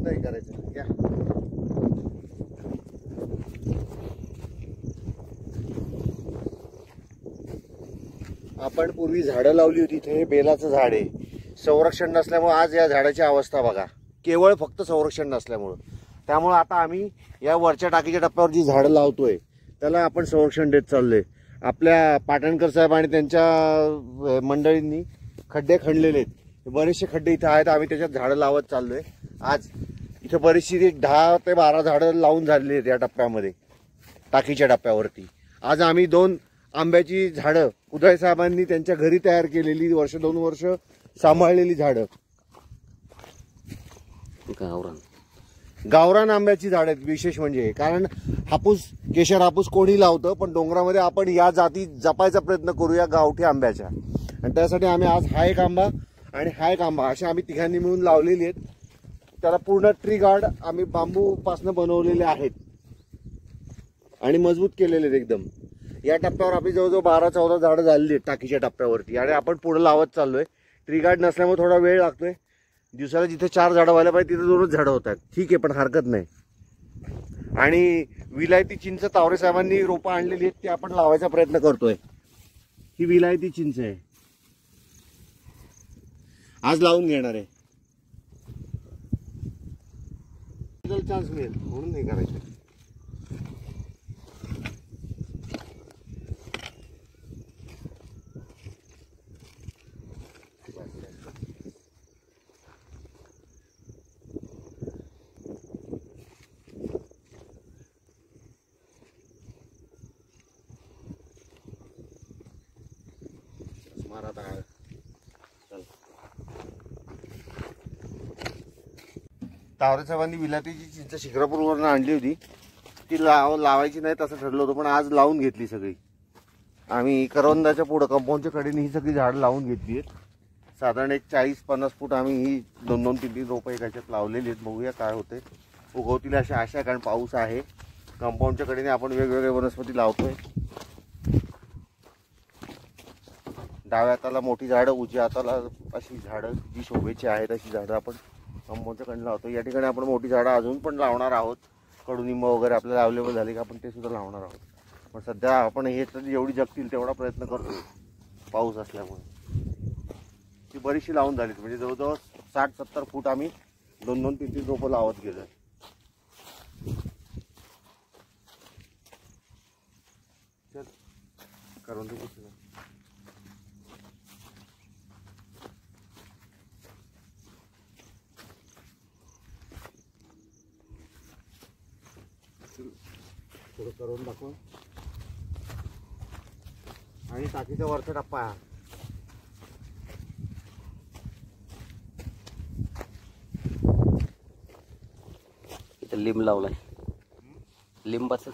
नाही करायचं या. आपण पूर्वी झाडं लावली होती, इथे हे बेलाचं झाड आहे. संरक्षण नसल्यामुळे आज या झाडाची अवस्था बघा, केवळ फक्त संरक्षण नसल्यामुळं. त्यामुळे आता आम्ही या वरच्या टाकीच्या टप्प्यावर जी झाडं लावतोय त्याला आपण संरक्षण देत चाललोय. आपल्या पाटणकर साहेब आणि त्यांच्या मंडळींनी खड्डे खणलेले आहेत, बरेचसे खड्डे इथे आहेत, आम्ही त्याच्यात झाडं लावत चाललोय. आज इथे बरीचशी 10 ते 12 झाडं लावून झालेली आहेत या टप्प्यामध्ये, टाकीच्या टप्प्यावरती. आज आम्ही 2 आंब्याची झाडं उदय साहेबांनी त्यांच्या घरी तयार केलेली, 2 वर्ष सांभाळलेली झाडं, गावरान आंब्याची झाड आहेत. विशेष म्हणजे कारण हापूस, केशर हापूस कोणी लावतं, पण डोंगरामध्ये आपण या जाती जपायचा प्रयत्न करूया गावठी आंब्याच्या. आणि त्यासाठी आम्ही आज हा एक आंबा आणि हा एक आंबा असे आम्ही तिघांनी मिळून लावलेली आहेत. त्याला पूर्ण ट्री गार्ड आम्ही बांबूपासून बनवलेले आहेत आणि मजबूत केलेले आहेत एकदम. या टप्प्यावर आपली जवळजवळ 12-14 झाडं झालेली आहेत टाकीच्या टप्प्यावरती आणि आपण पुढे लावत चाललोय. ट्री गार्ड नसल्यामुळे थोडा वेळ लागतोय. दिवसाला जिथे 4 झाडं व्हायला पाहिजे तिथे 2च झाडं होतात, ठीक आहे, पण हरकत नाही. आणि विलायती चिंच तावरे साहेबांनी रोपं आणलेली आहेत, ती आपण लावायचा प्रयत्न करतोय. ही विलायती चिंच आहे, आज लावून घेणार आहे. चान्स मिळेल म्हणून नाही करायचं. तावरे साहेबांनी विलायतीची चिंच शिक्रापूरवरून आणली होती, ती लावायची नाही तसं ठरलं होतं, पण आज लावून घेतली सगळी. आम्ही करवंदाच्या पुढं कंपाऊंडच्या कडेने ही सगळी झाडं लावून घेतली आहेत. साधारण एक 40-50 फूट आम्ही ही 2-2, 3-3 रोपं एकाच्यात लावलेली आहेत. बघूया काय होते, उगवतील अशी आशा, कारण पाऊस आहे. कंपाऊंडच्या कडेने आपण वेगवेगळे वनस्पती लावतोय. डाव्या हाताला मोठी झाडं, उजव्या हाताला अशी झाडं जी शोभेची आहेत अशी झाडं आपण कंपाऊंडच्या कडे लावतो. या ठिकाणी आपण मोठी झाडं अजून पण लावणार आहोत. कडुनिंब वगैरे आपल्याला अवेलेबल झाले की आपण ते सुद्धा लावणार आहोत. पण सध्या आपण हे तर जेवढी जगतील तेवढा प्रयत्न करतो, पाऊस असल्यामुळे. ती बरीचशी लावून झाली, म्हणजे जवळजवळ 60-70 फूट आम्ही 2-2, 3-3 रोपं लावत गेलो. चल करून देऊ. थोडं करून दाखव. आणि टाकीचा वरचा टप्पा आहे. इथं लिंब लावलाय, लिंबाचं